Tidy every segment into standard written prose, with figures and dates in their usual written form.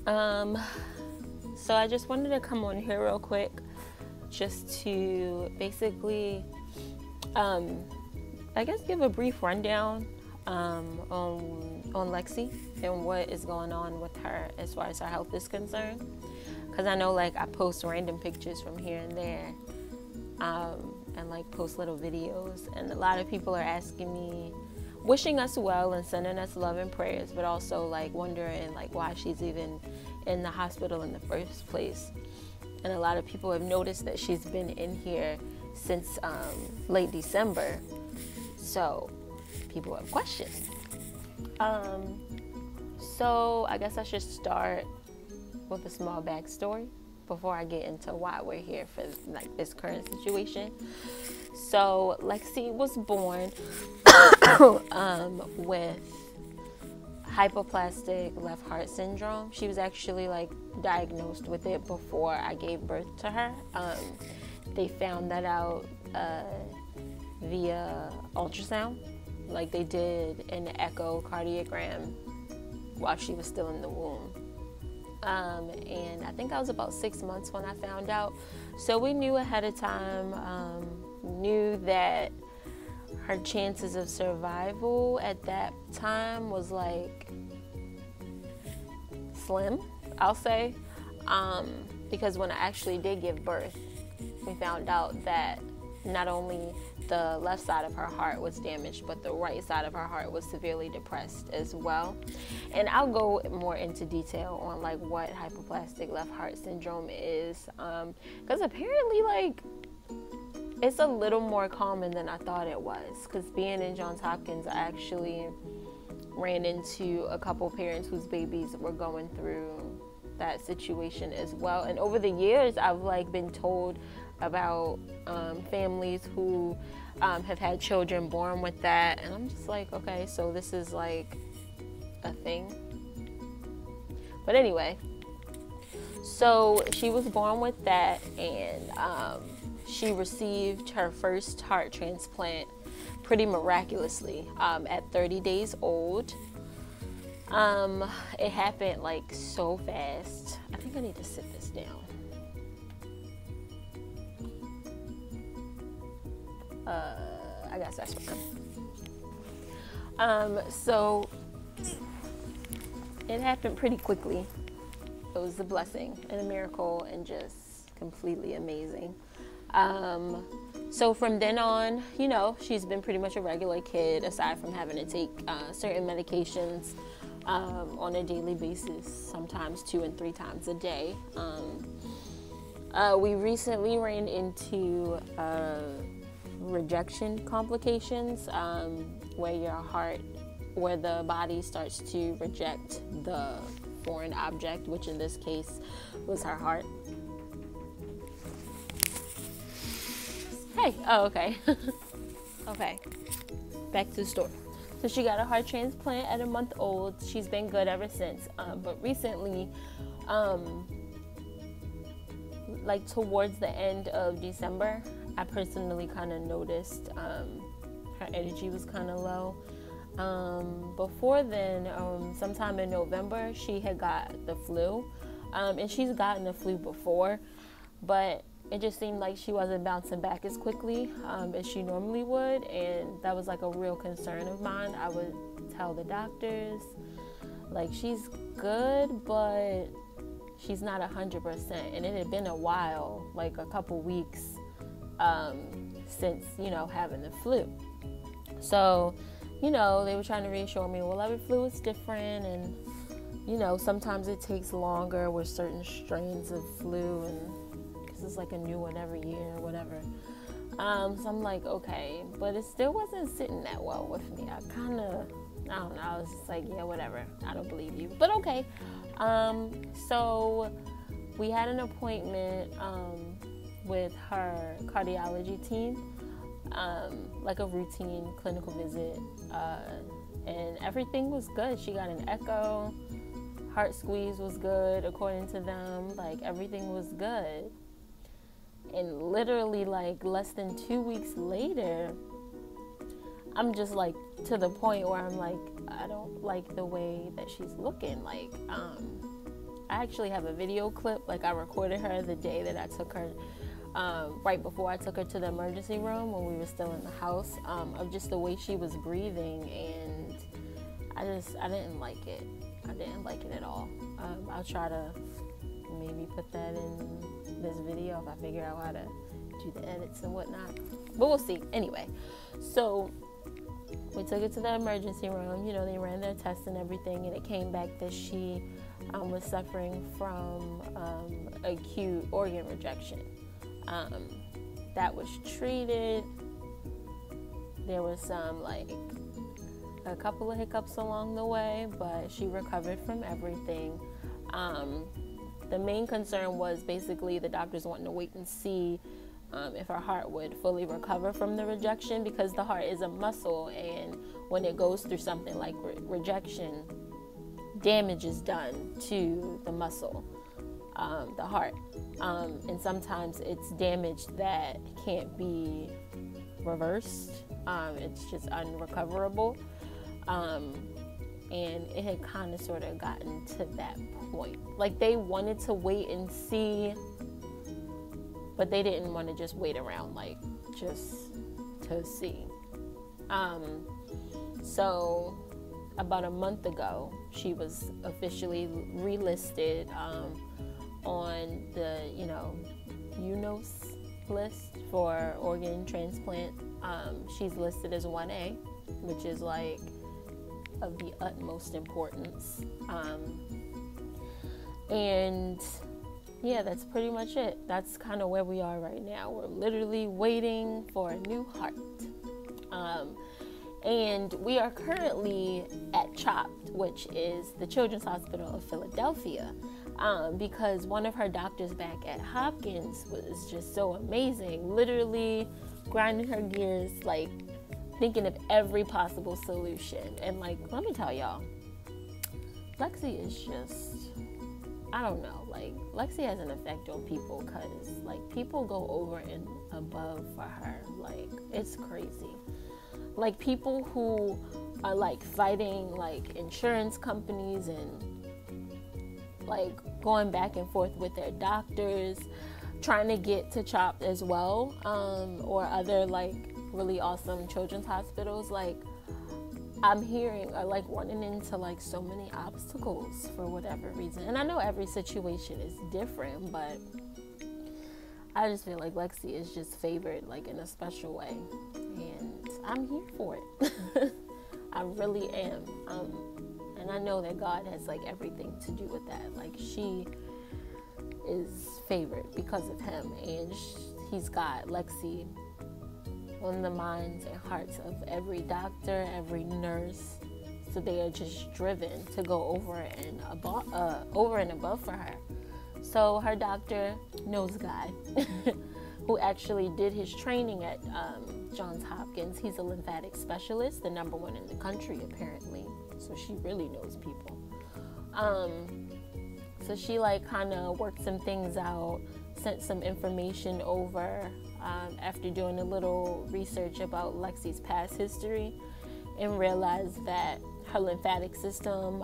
Um, so I just wanted to come on here real quick just to basically, I guess, give a brief rundown on Lexi and what is going on with her as far as her health is concerned. Because I know, like, I post random pictures from here and there, and like post little videos, and a lot of people are asking me, wishing us well and sending us love and prayers, but also like wondering like why she's even in the hospital in the first place. And a lot of people have noticed that she's been in here since late December, so people have questions. So I guess I should start with a small backstory before I get into why we're here for like this current situation. So Lexi was born with hypoplastic left heart syndrome. She was actually like diagnosed with it before I gave birth to her. They found that out via ultrasound. Like they did an echocardiogram while she was still in the womb. And I think I was about 6 months when I found out. So we knew ahead of time, knew that her chances of survival at that time was like slim, I'll say. Because when I actually did give birth, we found out that not only the left side of her heart was damaged, but the right side of her heart was severely depressed as well. And I'll go more into detail on like what hypoplastic left heart syndrome is, because apparently like it's a little more common than I thought it was. Because being in Johns Hopkins, I actually ran into a couple parents whose babies were going through that situation as well. And over the years, I've like been told about families who have had children born with that, and I'm just like, okay, so this is like a thing. But anyway, so she was born with that, and she received her first heart transplant pretty miraculously at 30 days old. It happened like so fast. I think I need to sit this down. I guess that's fine. So it happened pretty quickly. It was a blessing and a miracle and just completely amazing. So from then on, you know, she's been pretty much a regular kid, aside from having to take certain medications on a daily basis, sometimes 2 and 3 times a day. We recently ran into rejection complications, where the body starts to reject the foreign object, which in this case was her heart. Hey, oh, okay. Okay, back to the story. So she got a heart transplant at a month old. She's been good ever since. But recently, like towards the end of December, I personally kind of noticed her energy was kind of low. Before then, sometime in November, she had got the flu. And she's gotten the flu before, but it just seemed like she wasn't bouncing back as quickly as she normally would, and that was like a real concern of mine. I would tell the doctors, like, she's good, but she's not 100%, and it had been a while, like a couple weeks since, you know, having the flu. So, you know, they were trying to reassure me, well, every flu is different, and, you know, sometimes it takes longer with certain strains of flu, and it's like a new one every year or whatever. So I'm like, okay, but it still wasn't sitting that well with me. I don't know, I was just like, yeah, whatever, I don't believe you, but okay. So we had an appointment with her cardiology team, like a routine clinical visit, and everything was good. She got an echo, heart squeeze was good according to them, like everything was good. And literally like less than 2 weeks later, I'm just like to the point where I'm like, I don't like the way that she's looking. Like I actually have a video clip. Like, I recorded her the day that I took her, right before I took her to the emergency room when we were still in the house, of just the way she was breathing, and I didn't like it. I didn't like it at all. I'll try to maybe put that in this video if I figure out how to do the edits and whatnot, but we'll see. Anyway, so we took her to the emergency room. You know, they ran their tests and everything, and it came back that she was suffering from acute organ rejection. That was treated. There was some, like, a couple of hiccups along the way, but she recovered from everything. The main concern was basically the doctors wanting to wait and see if her heart would fully recover from the rejection, because the heart is a muscle, and when it goes through something like rejection, damage is done to the muscle, the heart, and sometimes it's damage that can't be reversed. It's just unrecoverable, and it had kind of sort of gotten to that point. Like, they wanted to wait and see, but they didn't want to just wait around, like, just to see. So about a month ago, she was officially relisted on the, UNOS list for organ transplant. She's listed as 1A, which is, like, of the utmost importance. And yeah, that's pretty much it. That's kind of where we are right now. We're literally waiting for a new heart. And we are currently at CHOPD, which is the Children's Hospital of Philadelphia, because one of her doctors back at Hopkins was just so amazing, literally grinding her gears, like, thinking of every possible solution. And, like, let me tell y'all, Lexi is just, I don't know, like, Lexi has an effect on people, because, like, people go over and above for her. Like, it's crazy. Like, people who are, like, fighting, like, insurance companies and, like, going back and forth with their doctors, trying to get to CHOPD as well, or other, like, really awesome children's hospitals, like, I'm hearing are, like, running into, like, so many obstacles for whatever reason. And I know every situation is different, but I just feel like Lexi is just favored, like, in a special way, and I'm here for it. I really am. And I know that God has, like, everything to do with that. Like, she is favored because of him, and he's got Lexi on the minds and hearts of every doctor, every nurse. So they are just driven to go over and above for her. So her doctor knows God, who actually did his training at Johns Hopkins. He's a lymphatic specialist, the #1 in the country apparently. So she really knows people. So she, like, kind of worked some things out, sent some information over after doing a little research about Lexi's past history, and realized that her lymphatic system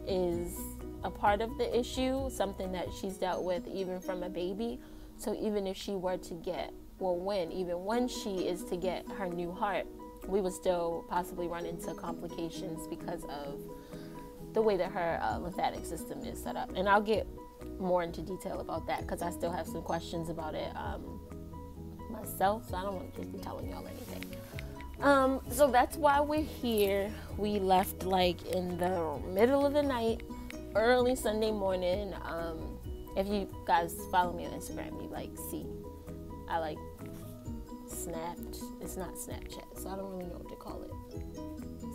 is a part of the issue, something that she's dealt with even from a baby. So even if she were to get, when she is to get her new heart, we would still possibly run into complications because of the way that her lymphatic system is set up. And I'll get more into detail about that, because I still have some questions about it myself, so I don't want to just be telling y'all anything. So that's why we're here. We left, like, in the middle of the night, early Sunday morning. If you guys follow me on Instagram, you, like, see I, like, snapped, it's not Snapchat, so I don't really know what to call it,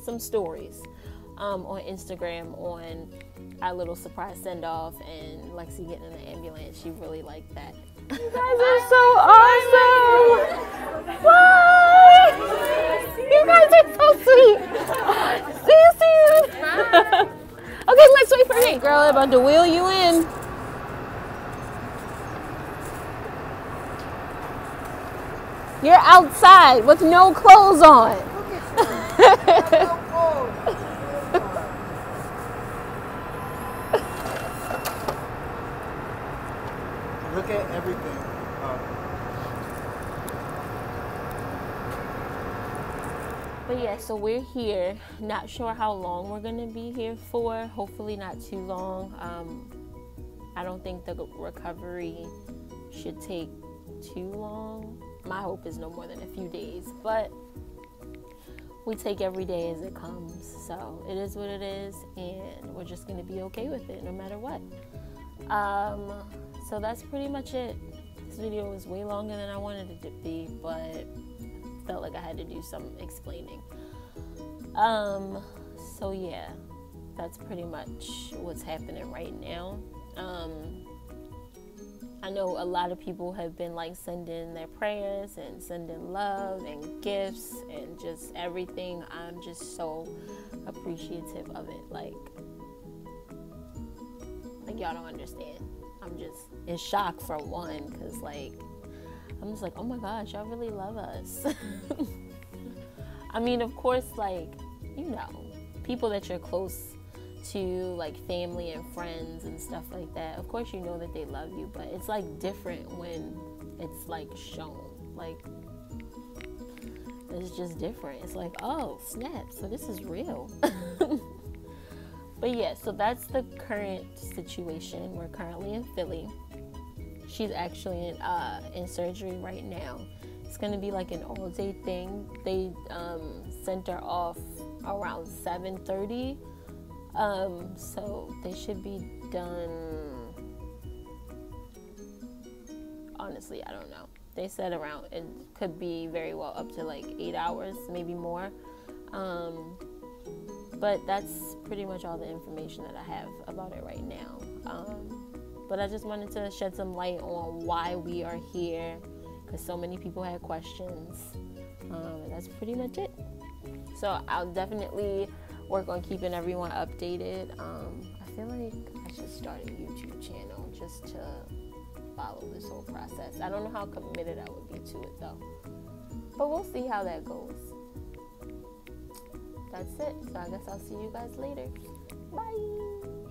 some stories on Instagram on our little surprise send-off and Lexi getting in the ambulance. She really liked that. You guys are so awesome! What? You guys are so sweet! See you. Okay, let's wait for me. Girl, I'm about to wheel you in. You're outside with no clothes on. Look at everything. But yeah, so we're here. Not sure how long we're gonna be here for. Hopefully not too long. I don't think the recovery should take too long. My hope is no more than a few days, but we take every day as it comes. So it is what it is, and we're just gonna be okay with it no matter what. So that's pretty much it. This video was way longer than I wanted it to be, but felt like I had to do some explaining. So yeah, that's pretty much what's happening right now. I know a lot of people have been like sending their prayers and sending love and gifts and just everything. I'm just so appreciative of it. Like y'all don't understand. I'm just in shock for one, because like I'm just like, oh my gosh, y'all really love us. I mean, of course, like, you know, people that you're close to, like family and friends and stuff like that, of course you know that they love you, but it's like different when it's like shown. Like, it's just different. It's like, oh snap, so this is real. But yeah, so that's the current situation. We're currently in Philly. She's actually in surgery right now. It's gonna be like an all-day thing. They sent her off around 7:30. So they should be done. Honestly, I don't know. They said around, it could be very well up to like 8 hours, maybe more. But that's pretty much all the information that I have about it right now. But I just wanted to shed some light on why we are here, because so many people had questions. And that's pretty much it. So I'll definitely work on keeping everyone updated. I feel like I should start a YouTube channel just to follow this whole process. I don't know how committed I would be to it though, but we'll see how that goes. That's it. So I guess I'll see you guys later. Bye.